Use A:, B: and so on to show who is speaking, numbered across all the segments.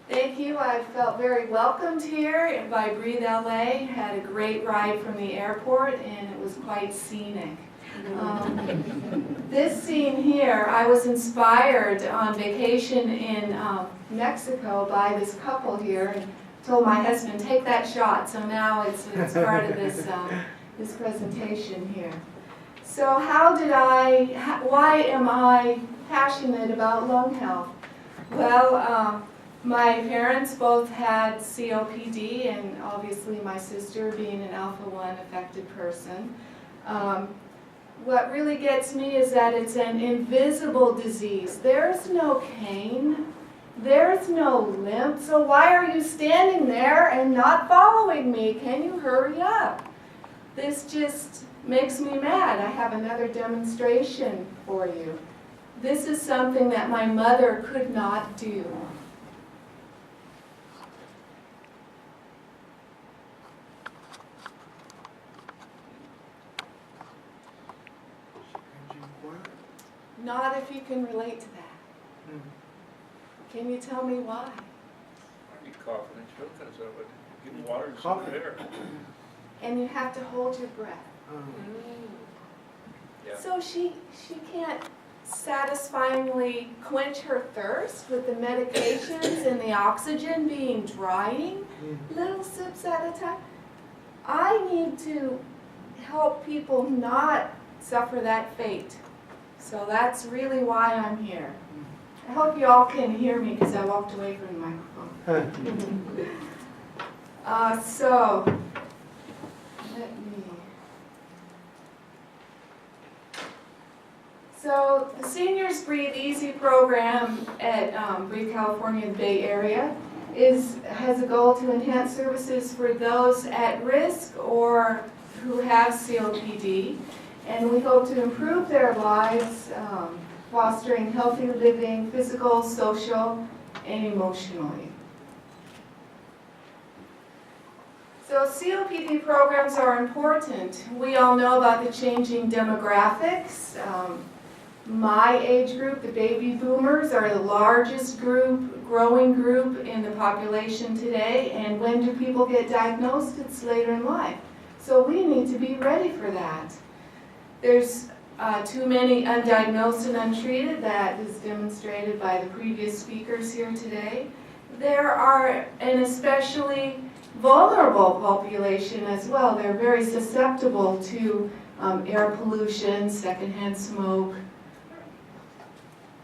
A: Thank you. I felt very welcomed here by Breathe LA. Had a great ride from the airport and it was quite scenic. This scene here, I was inspired on vacation in Mexico by this couple here and told my husband, take that shot. So now it's part of this, this presentation here. So why am I passionate about lung health? Well, my parents both had COPD, and obviously my sister being an alpha-1 affected person. What really gets me is that it's an invisible disease. There's no cane, there's no limp, so why are you standing there and not following me? Can you hurry up? This just makes me mad. I have another demonstration for you. This is something that my mother could not do. Not if you can relate to that. Can you tell me why?
B: I'd be coughing and choking, so I would get water and some air.
A: And you have to hold your breath.
B: Yeah.
A: So she can't satisfyingly quench her thirst with the medications and the oxygen being drying, little sips at a time. I need to help people not suffer that fate. So that's really why I'm here. I hope you all can hear me because I walked away from the microphone. So the Seniors Breathe Easy program at Breathe California, the Bay Area, has a goal to enhance services for those at risk or who have COPD. And we hope to improve their lives, fostering healthy living, physical, social, and emotionally. So COPD programs are important. We all know about the changing demographics. My age group, the baby boomers, are the largest growing group in the population today. And when do people get diagnosed? It's later in life. So we need to be ready for that. There's too many undiagnosed and untreated. That is demonstrated by the previous speakers here today. There are an especially vulnerable population as well. They're very susceptible to air pollution, secondhand smoke.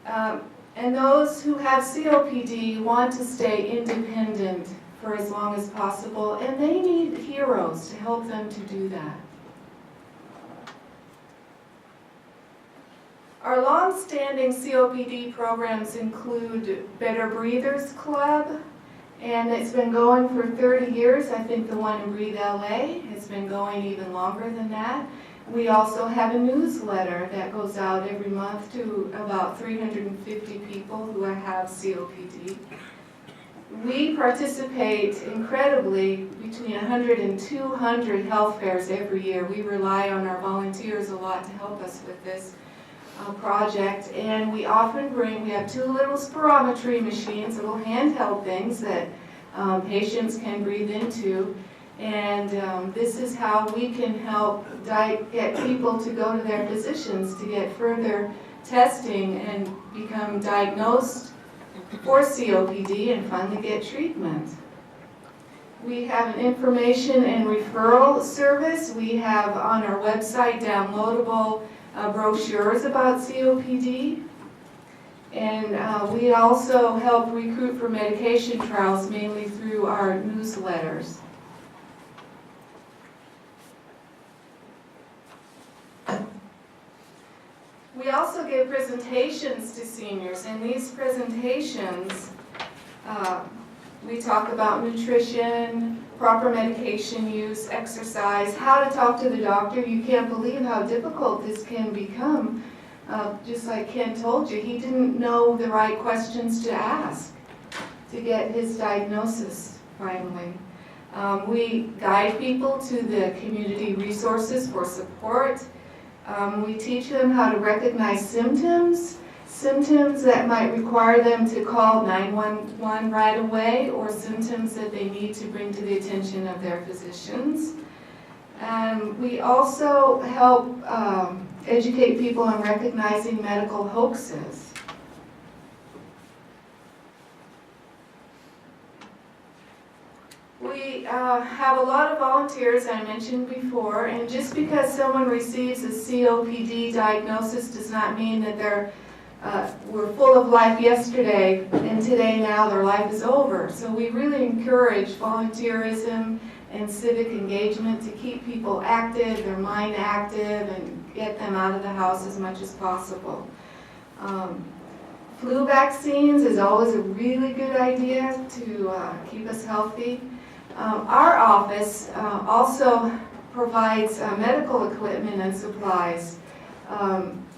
A: And those who have COPD want to stay independent for as long as possible, and they need heroes to help them to do that. Our long-standing COPD programs include Better Breathers Club, and it's been going for 30 years. I think the one in Breathe LA has been going even longer than that. We also have a newsletter that goes out every month to about 350 people who have COPD. We participate incredibly between 100 and 200 health fairs every year. We rely on our volunteers a lot to help us with this project, and we often we have two little spirometry machines, little handheld things that patients can breathe into, and this is how we can help get people to go to their physicians to get further testing and become diagnosed for COPD and finally get treatment. We have an information and referral service. We have on our website downloadable brochures about COPD, and we also help recruit for medication trials mainly through our newsletters. We also give presentations to seniors, and these presentations we talk about nutrition, proper medication use, exercise, how to talk to the doctor. You can't believe how difficult this can become. Just like Ken told you, he didn't know the right questions to ask to get his diagnosis finally. We guide people to the community resources for support. We teach them how to recognize symptoms, symptoms that might require them to call 911 right away, or symptoms that they need to bring to the attention of their physicians. We also help educate people on recognizing medical hoaxes. We have a lot of volunteers, I mentioned before, and just because someone receives a COPD diagnosis does not mean that they're were full of life yesterday and today now their life is over. So we really encourage volunteerism and civic engagement to keep people active, their mind active, and get them out of the house as much as possible. Flu vaccines is always a really good idea to keep us healthy. Our office also provides medical equipment and supplies,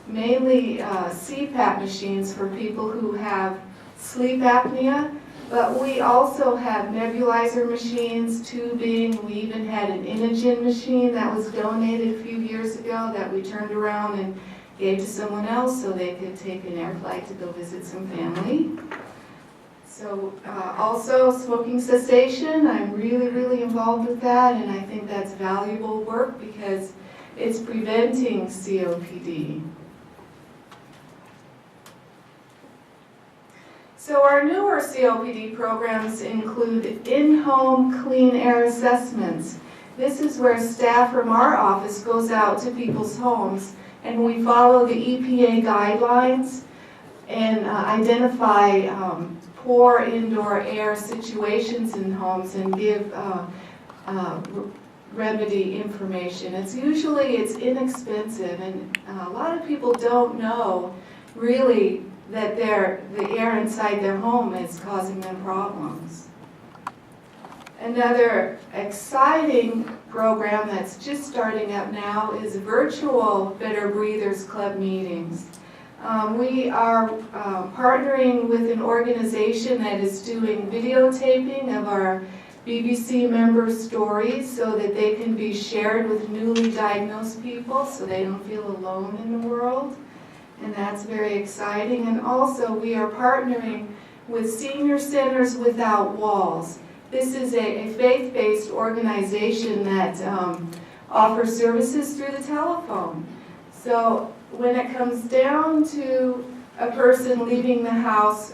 A: mainly CPAP machines for people who have sleep apnea, but we also have nebulizer machines, tubing. We even had an Inogen machine that was donated a few years ago that we turned around and gave to someone else so they could take an air flight to go visit some family. So also smoking cessation, I'm really involved with that, and I think that's valuable work because it's preventing COPD. So our newer COPD programs include in-home clean air assessments. This is where staff from our office goes out to people's homes and we follow the EPA guidelines and identify poor indoor air situations in homes and give remedy information. It's inexpensive, and a lot of people don't know really that the air inside their home is causing them problems. Another exciting program that's just starting up now is virtual Better Breathers Club meetings. We are partnering with an organization that is doing videotaping of our BBC members' stories so that they can be shared with newly diagnosed people so they don't feel alone in the world. And that's very exciting. And also we are partnering with Senior Centers Without Walls. This is a faith-based organization that offers services through the telephone. So when it comes down to a person leaving the house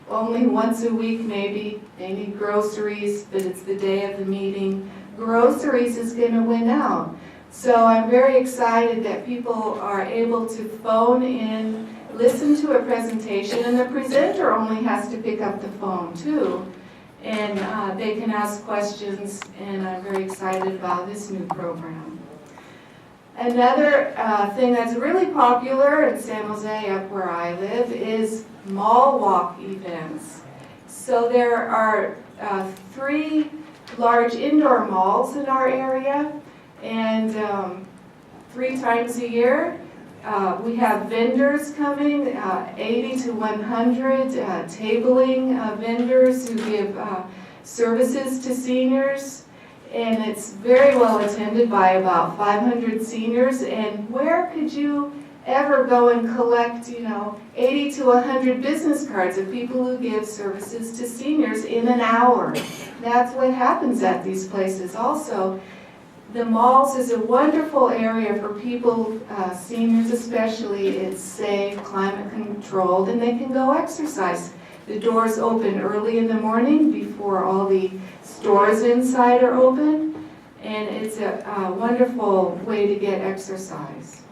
A: only once a week maybe, they need groceries, but it's the day of the meeting, groceries is going to win out. So I'm very excited that people are able to phone in, listen to a presentation, and the presenter only has to pick up the phone too. And they can ask questions, and I'm very excited about this new program. Another thing that's really popular in San Jose, up where I live, is mall walk events. So there are 3 large indoor malls in our area, and 3 times a year we have vendors coming, 80 to 100 tabling vendors who give services to seniors. And it's very well attended by about 500 seniors. And where could you ever go and collect, 80 to 100 business cards of people who give services to seniors in an hour? That's what happens at these places. Also, the malls is a wonderful area for people, seniors especially. It's safe, climate controlled, and they can go exercise. The doors open early in the morning before all the stores inside are open, and it's a wonderful way to get exercise.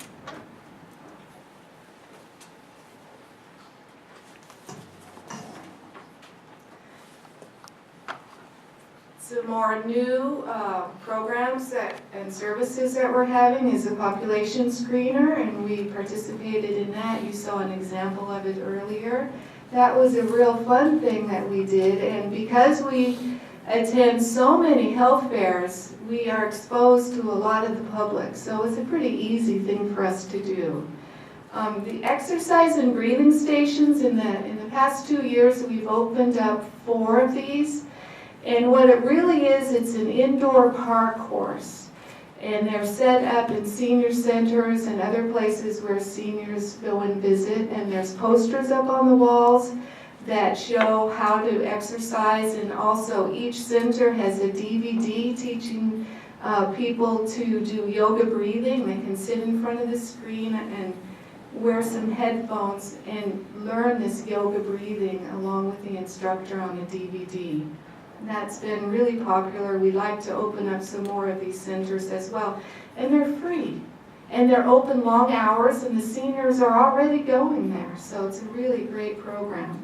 A: Some more new programs and services that we're having is a population screener, and we participated in that. You saw an example of it earlier. That was a real fun thing that we did, and because we attend so many health fairs, we are exposed to a lot of the public, so it's a pretty easy thing for us to do. The exercise and breathing stations, in the past 2 years, we've opened up 4 of these, and what it really is, it's an indoor park course. And they're set up in senior centers and other places where seniors go and visit. And there's posters up on the walls that show how to exercise, and also each center has a DVD teaching people to do yoga breathing. They can sit in front of the screen and wear some headphones and learn this yoga breathing along with the instructor on a DVD. And that's been really popular. We'd like to open up some more of these centers as well. And they're free. And they're open long hours, and the seniors are already going there. So it's a really great program.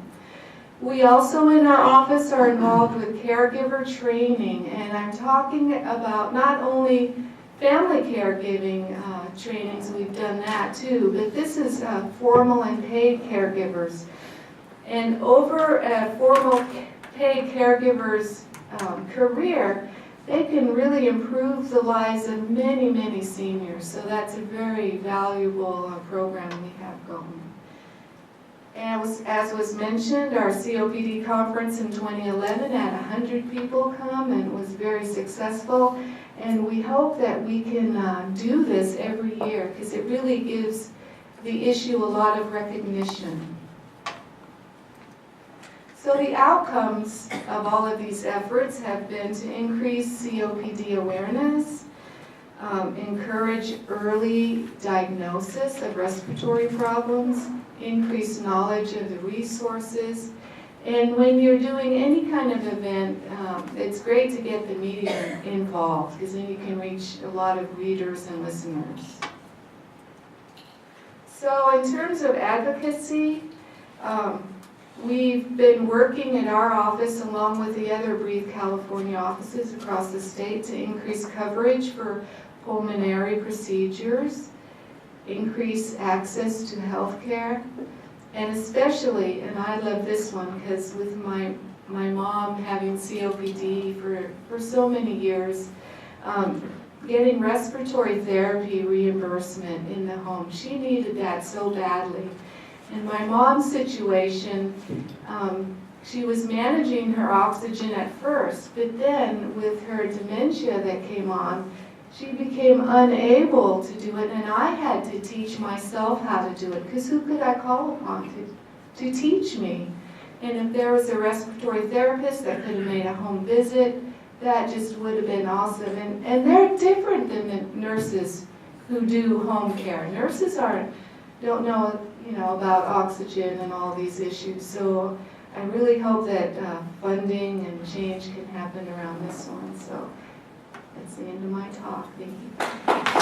A: We also in our office are involved with caregiver training, and I'm talking about not only family caregiving trainings, we've done that too, but this is formal and paid caregivers. And over a formal paid caregivers career, they can really improve the lives of many, many seniors. So that's a very valuable program we have going. And as was mentioned, our COPD conference in 2011 had 100 people come and was very successful. And we hope that we can do this every year because it really gives the issue a lot of recognition. So the outcomes of all of these efforts have been to increase COPD awareness, encourage early diagnosis of respiratory problems, increase knowledge of the resources, and when you're doing any kind of event, it's great to get the media involved because then you can reach a lot of readers and listeners. So in terms of advocacy, we've been working in our office along with the other Breathe California offices across the state to increase coverage for pulmonary procedures, increase access to health care, and especially, and I love this one because with my mom having COPD for so many years, getting respiratory therapy reimbursement in the home. She needed that so badly. In my mom's situation, she was managing her oxygen at first, but then with her dementia that came on, she became unable to do it, and I had to teach myself how to do it, because who could I call upon to teach me? And if there was a respiratory therapist that could have made a home visit, that just would have been awesome. And they're different than the nurses who do home care. Nurses don't know, about oxygen and all these issues. So I really hope that funding and change can happen around this one. So that's the end of my talk. Thank you.